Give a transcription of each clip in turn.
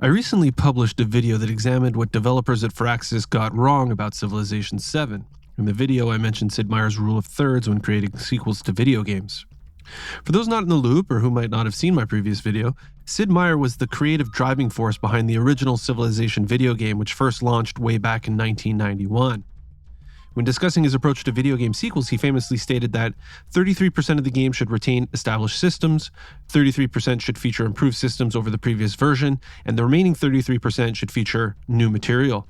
I recently published a video that examined what developers at Firaxis got wrong about Civilization VII. In the video, I mentioned Sid Meier's rule of thirds when creating sequels to video games. For those not in the loop or who might not have seen my previous video, Sid Meier was the creative driving force behind the original Civilization video game, which first launched way back in 1991. When discussing his approach to video game sequels, he famously stated that 33% of the game should retain established systems, 33% should feature improved systems over the previous version, and the remaining 33% should feature new material.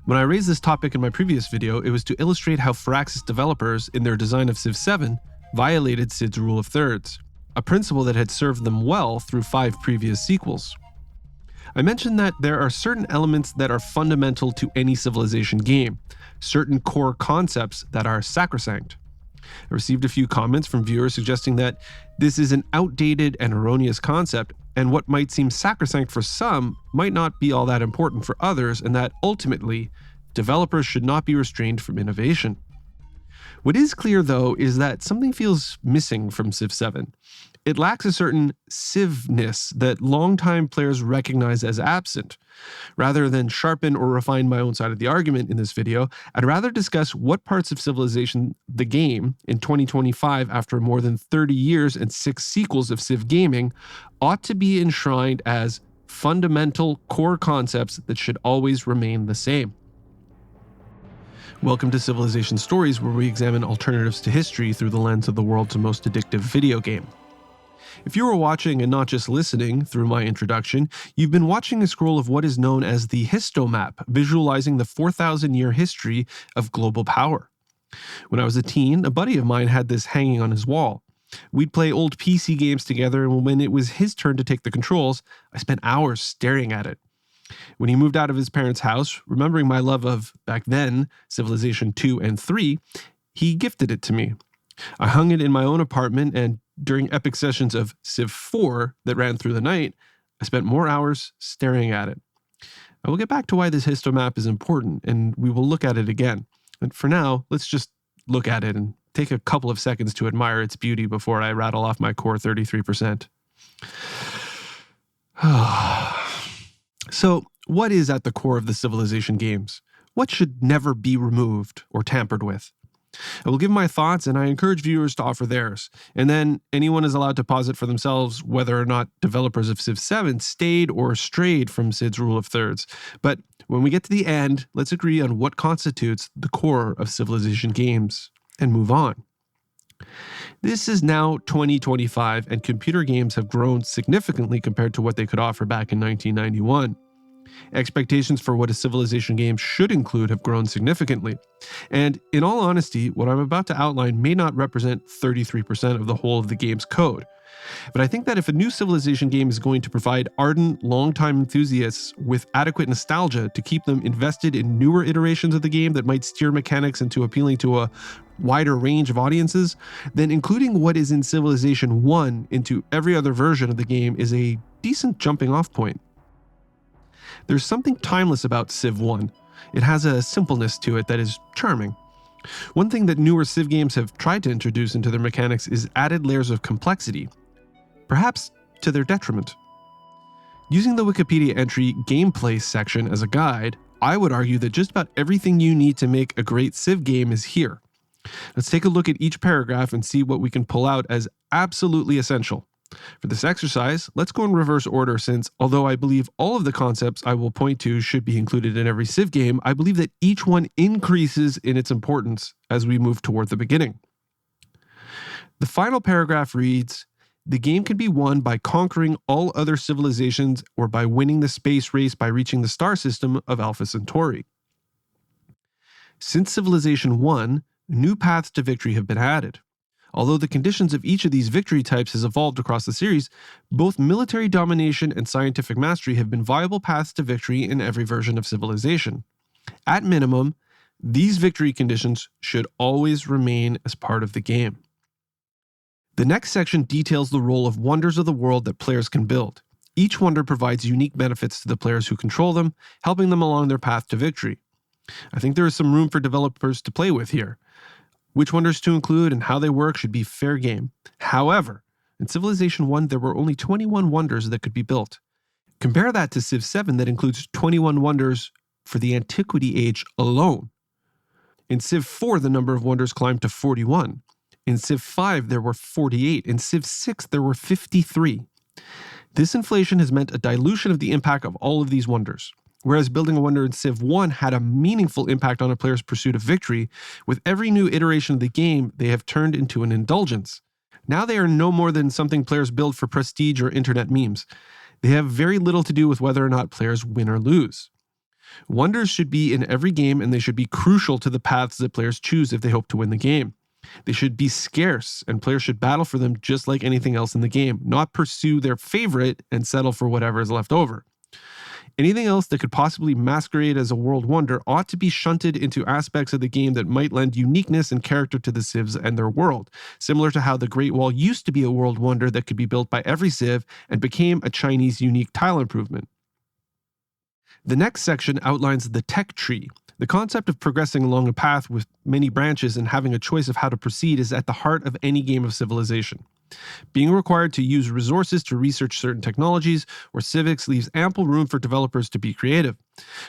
When I raised this topic in my previous video, it was to illustrate how Firaxis developers, in their design of Civ VII, violated Sid's rule of thirds, a principle that had served them well through 5 previous sequels. I mentioned that there are certain elements that are fundamental to any Civilization game, certain core concepts that are sacrosanct. I received a few comments from viewers suggesting that this is an outdated and erroneous concept, and what might seem sacrosanct for some might not be all that important for others, and that ultimately, developers should not be restrained from innovation. What is clear, though, is that something feels missing from Civ VII. It lacks a certain Civ-ness that longtime players recognize as absent. Rather than sharpen or refine my own side of the argument in this video, I'd rather discuss what parts of Civilization, the game, in 2025 after more than 30 years and 6 sequels of Civ gaming, ought to be enshrined as fundamental core concepts that should always remain the same. Welcome to Civilization Stories, where we examine alternatives to history through the lens of the world's most addictive video game. If you are watching and not just listening through my introduction, you've been watching a scroll of what is known as the Histomap, visualizing the 4,000-year history of global power. When I was a teen, a buddy of mine had this hanging on his wall. We'd play old PC games together, and when it was his turn to take the controls, I spent hours staring at it. When he moved out of his parents' house, remembering my love of, back then, Civilization II and III, he gifted it to me. I hung it in my own apartment, and during epic sessions of Civ IV that ran through the night, I spent more hours staring at it. I will get back to why this Histomap is important, and we will look at it again. But for now, let's just look at it and take a couple of seconds to admire its beauty before I rattle off my core 33%. So, what is at the core of the Civilization games? What should never be removed or tampered with? I will give my thoughts, and I encourage viewers to offer theirs. And then anyone is allowed to posit for themselves whether or not developers of Civ VII stayed or strayed from Sid's rule of thirds. But when we get to the end, let's agree on what constitutes the core of Civilization games and move on. This is now 2025, and computer games have grown significantly compared to what they could offer back in 1991. Expectations for what a Civilization game should include have grown significantly. And in all honesty, what I'm about to outline may not represent 33% of the whole of the game's code. But I think that if a new Civilization game is going to provide ardent, long-time enthusiasts with adequate nostalgia to keep them invested in newer iterations of the game that might steer mechanics into appealing to a wider range of audiences, then including what is in Civilization I into every other version of the game is a decent jumping-off point. There's something timeless about Civ I. It has a simpleness to it that is charming. One thing that newer Civ games have tried to introduce into their mechanics is added layers of complexity, perhaps to their detriment. Using the Wikipedia entry gameplay section as a guide, I would argue that just about everything you need to make a great Civ game is here. Let's take a look at each paragraph and see what we can pull out as absolutely essential. For this exercise, let's go in reverse order since, although I believe all of the concepts I will point to should be included in every Civ game, I believe that each one increases in its importance as we move toward the beginning. The final paragraph reads, "The game can be won by conquering all other civilizations or by winning the space race by reaching the star system of Alpha Centauri." Since Civilization I, new paths to victory have been added. Although the conditions of each of these victory types has evolved across the series, both military domination and scientific mastery have been viable paths to victory in every version of Civilization. At minimum, these victory conditions should always remain as part of the game. The next section details the role of wonders of the world that players can build. Each wonder provides unique benefits to the players who control them, helping them along their path to victory. I think there is some room for developers to play with here. Which wonders to include and how they work should be fair game. However, in Civilization I, there were only 21 wonders that could be built. Compare that to Civ VII that includes 21 wonders for the Antiquity Age alone. In Civ IV, the number of wonders climbed to 41. In Civ V, there were 48. In Civ VI, there were 53. This inflation has meant a dilution of the impact of all of these wonders. Whereas building a wonder in Civ I had a meaningful impact on a player's pursuit of victory, with every new iteration of the game, they have turned into an indulgence. Now they are no more than something players build for prestige or internet memes. They have very little to do with whether or not players win or lose. Wonders should be in every game, and they should be crucial to the paths that players choose if they hope to win the game. They should be scarce, and players should battle for them just like anything else in the game, not pursue their favorite and settle for whatever is left over. Anything else that could possibly masquerade as a world wonder ought to be shunted into aspects of the game that might lend uniqueness and character to the civs and their world, similar to how the Great Wall used to be a world wonder that could be built by every civ and became a Chinese unique tile improvement. The next section outlines the tech tree. The concept of progressing along a path with many branches and having a choice of how to proceed is at the heart of any game of civilization. Being required to use resources to research certain technologies or civics leaves ample room for developers to be creative.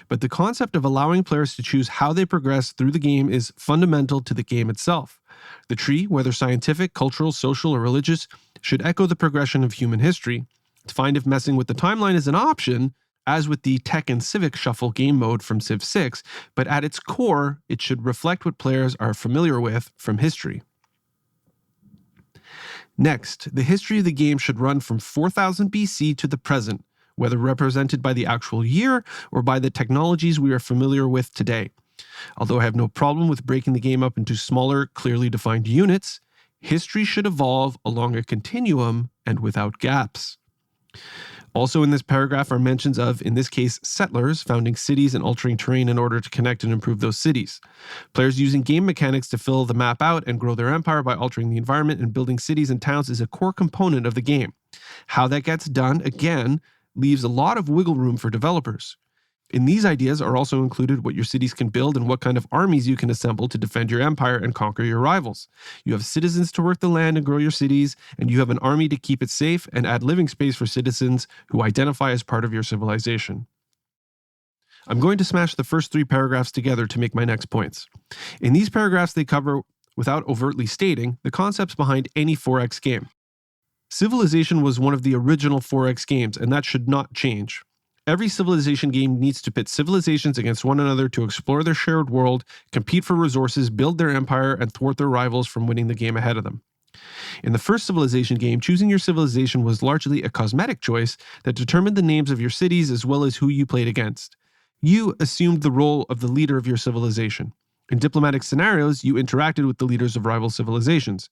But the concept of allowing players to choose how they progress through the game is fundamental to the game itself. The tree, whether scientific, cultural, social, or religious, should echo the progression of human history. To find if messing with the timeline is an option, as with the Tech and Civic Shuffle game mode from Civ VI, but at its core, it should reflect what players are familiar with from history. Next, the history of the game should run from 4000 BC to the present, whether represented by the actual year or by the technologies we are familiar with today. Although I have no problem with breaking the game up into smaller, clearly defined units, history should evolve along a continuum and without gaps. Also in this paragraph are mentions of, in this case, settlers founding cities and altering terrain in order to connect and improve those cities. Players using game mechanics to fill the map out and grow their empire by altering the environment and building cities and towns is a core component of the game. How that gets done, again, leaves a lot of wiggle room for developers. In these ideas are also included what your cities can build and what kind of armies you can assemble to defend your empire and conquer your rivals. You have citizens to work the land and grow your cities, and you have an army to keep it safe and add living space for citizens who identify as part of your civilization. I'm going to smash the first 3 paragraphs together to make my next points. In these paragraphs, they cover, without overtly stating, the concepts behind any 4X game. Civilization was one of the original 4X games, and that should not change. Every civilization game needs to pit civilizations against one another to explore their shared world, compete for resources, build their empire, and thwart their rivals from winning the game ahead of them. In the first civilization game, choosing your civilization was largely a cosmetic choice that determined the names of your cities as well as who you played against. You assumed the role of the leader of your civilization. In diplomatic scenarios, you interacted with the leaders of rival civilizations.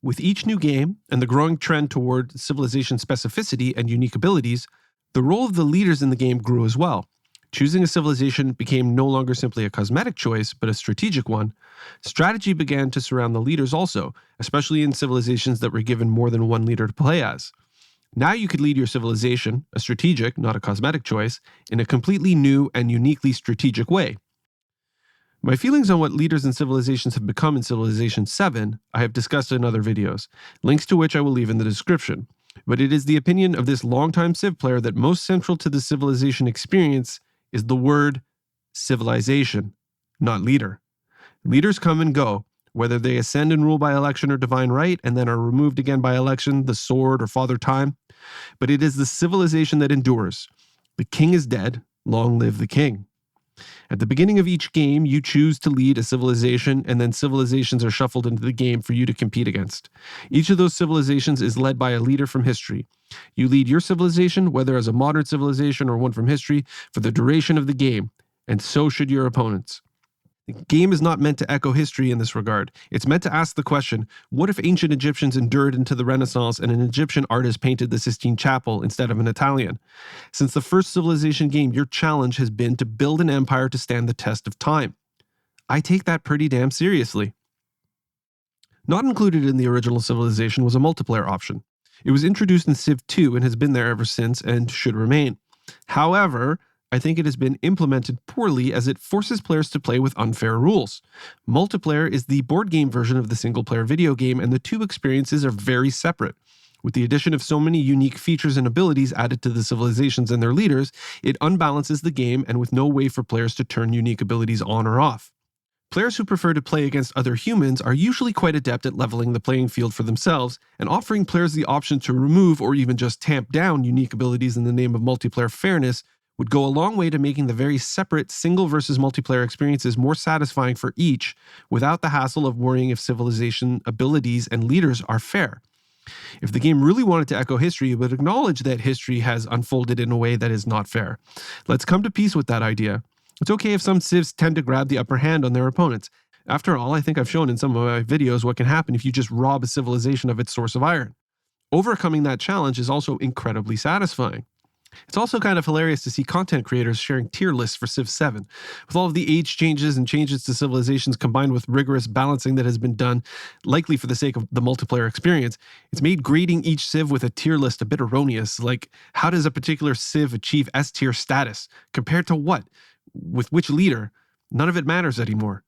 With each new game, and the growing trend toward civilization specificity and unique abilities, the role of the leaders in the game grew as well. Choosing a civilization became no longer simply a cosmetic choice, but a strategic one. Strategy began to surround the leaders also, especially in civilizations that were given more than one leader to play as. Now you could lead your civilization, a strategic, not a cosmetic choice, in a completely new and uniquely strategic way. My feelings on what leaders and civilizations have become in Civilization VII I have discussed in other videos, links to which I will leave in the description. But it is the opinion of this longtime Civ player that most central to the civilization experience is the word civilization, not leader. Leaders come and go, whether they ascend and rule by election or divine right, and then are removed again by election, the sword, or father time. But it is the civilization that endures. The king is dead, long live the king. At the beginning of each game, you choose to lead a civilization, and then civilizations are shuffled into the game for you to compete against. Each of those civilizations is led by a leader from history. You lead your civilization, whether as a modern civilization or one from history, for the duration of the game, and so should your opponents. The game is not meant to echo history in this regard. It's meant to ask the question, what if ancient Egyptians endured into the Renaissance and an Egyptian artist painted the Sistine Chapel instead of an Italian? Since the first civilization game, your challenge has been to build an empire to stand the test of time. I take that pretty damn seriously. Not included in the original Civilization was a multiplayer option. It was introduced in Civ II and has been there ever since and should remain. However, I think it has been implemented poorly as it forces players to play with unfair rules. Multiplayer is the board game version of the single-player video game, and the two experiences are very separate. With the addition of so many unique features and abilities added to the civilizations and their leaders, it unbalances the game and with no way for players to turn unique abilities on or off. Players who prefer to play against other humans are usually quite adept at leveling the playing field for themselves, and offering players the option to remove or even just tamp down unique abilities in the name of multiplayer fairness would go a long way to making the very separate single versus multiplayer experiences more satisfying for each, without the hassle of worrying if civilization abilities and leaders are fair. If the game really wanted to echo history, it would acknowledge that history has unfolded in a way that is not fair. Let's come to peace with that idea. It's okay if some civs tend to grab the upper hand on their opponents. After all, I think I've shown in some of my videos what can happen if you just rob a civilization of its source of iron. Overcoming that challenge is also incredibly satisfying. It's also kind of hilarious to see content creators sharing tier lists for Civ VII. With all of the age changes and changes to civilizations combined with rigorous balancing that has been done, likely for the sake of the multiplayer experience, it's made grading each Civ with a tier list a bit erroneous. Like, how does a particular Civ achieve S tier status? Compared to what? With which leader? None of it matters anymore.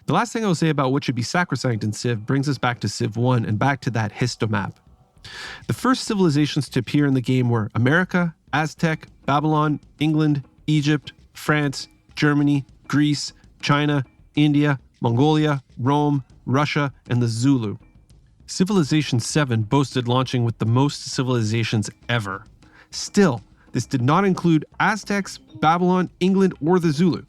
The last thing I'll say about what should be sacrosanct in Civ brings us back to Civ I and back to that Histomap. The first civilizations to appear in the game were America, Aztec, Babylon, England, Egypt, France, Germany, Greece, China, India, Mongolia, Rome, Russia, and the Zulu. Civilization VII boasted launching with the most civilizations ever. Still, this did not include Aztecs, Babylon, England, or the Zulu.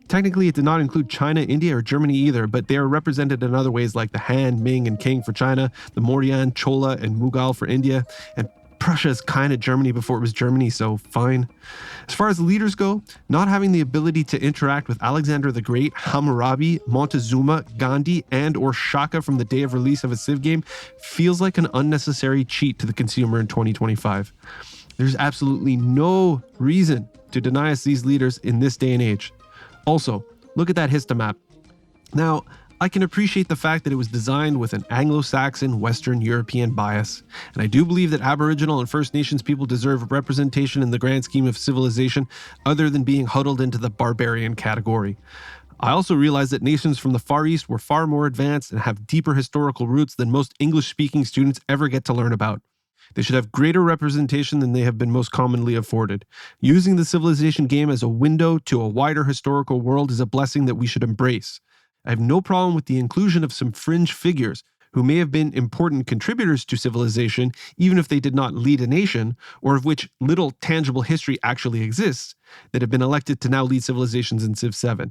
Technically, it did not include China, India, or Germany either, but they are represented in other ways like the Han, Ming, and Qing for China, the Mauryan, Chola, and Mughal for India, and Prussia is kind of Germany before it was Germany, so fine. As far as leaders go, not having the ability to interact with Alexander the Great, Hammurabi, Montezuma, Gandhi, and or Shaka from the day of release of a Civ game feels like an unnecessary cheat to the consumer in 2025. There's absolutely no reason to deny us these leaders in this day and age. Also, look at that Histomap. Now, I can appreciate the fact that it was designed with an Anglo-Saxon, Western European bias, and I do believe that Aboriginal and First Nations people deserve representation in the grand scheme of civilization other than being huddled into the barbarian category. I also realize that nations from the Far East were far more advanced and have deeper historical roots than most English-speaking students ever get to learn about. They should have greater representation than they have been most commonly afforded. Using the civilization game as a window to a wider historical world is a blessing that we should embrace. I have no problem with the inclusion of some fringe figures who may have been important contributors to civilization, even if they did not lead a nation, or of which little tangible history actually exists, that have been elected to now lead civilizations in Civ VII.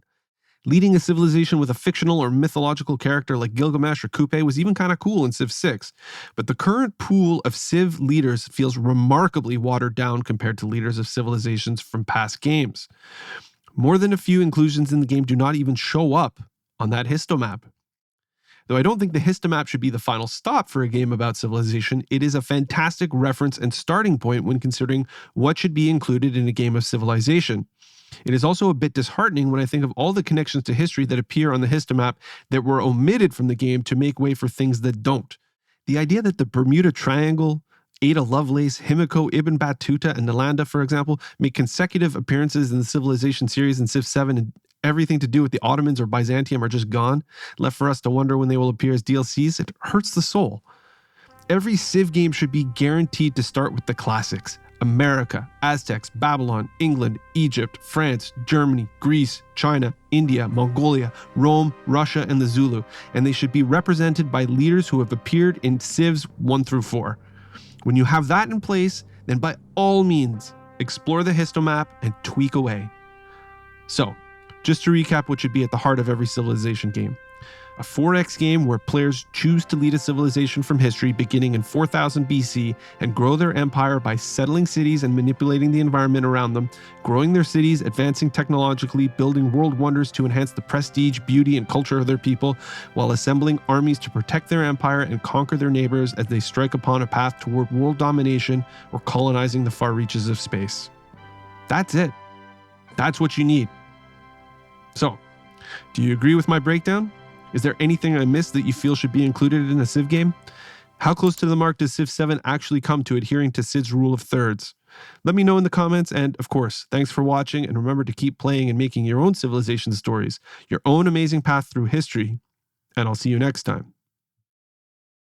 Leading a civilization with a fictional or mythological character like Gilgamesh or Kupe was even kind of cool in Civ VI, but the current pool of Civ leaders feels remarkably watered down compared to leaders of civilizations from past games. More than a few inclusions in the game do not even show up on that Histomap. Though I don't think the Histomap should be the final stop for a game about civilization, it is a fantastic reference and starting point when considering what should be included in a game of civilization. It is also a bit disheartening when I think of all the connections to history that appear on the Histomap that were omitted from the game to make way for things that don't. The idea that the Bermuda Triangle, Ada Lovelace, Himiko, Ibn Battuta, and Nalanda, for example, make consecutive appearances in the Civilization series in Civ VII, and everything to do with the Ottomans or Byzantium are just gone, left for us to wonder when they will appear as DLCs, it hurts the soul. Every Civ game should be guaranteed to start with the classics. America, Aztecs, Babylon, England, Egypt, France, Germany, Greece, China, India, Mongolia, Rome, Russia, and the Zulu, and they should be represented by leaders who have appeared in Civs 1 through 4. When you have that in place, then by all means, explore the Histomap and tweak away. So, just to recap what should be at the heart of every civilization game. A 4X game where players choose to lead a civilization from history beginning in 4000 BC and grow their empire by settling cities and manipulating the environment around them, growing their cities, advancing technologically, building world wonders to enhance the prestige, beauty, and culture of their people, while assembling armies to protect their empire and conquer their neighbors as they strike upon a path toward world domination or colonizing the far reaches of space. That's it. That's what you need. So, do you agree with my breakdown? Is there anything I missed that you feel should be included in a Civ game? How close to the mark does Civ VII actually come to adhering to Sid's rule of thirds? Let me know in the comments, and of course, thanks for watching, and remember to keep playing and making your own civilization stories, your own amazing path through history, and I'll see you next time.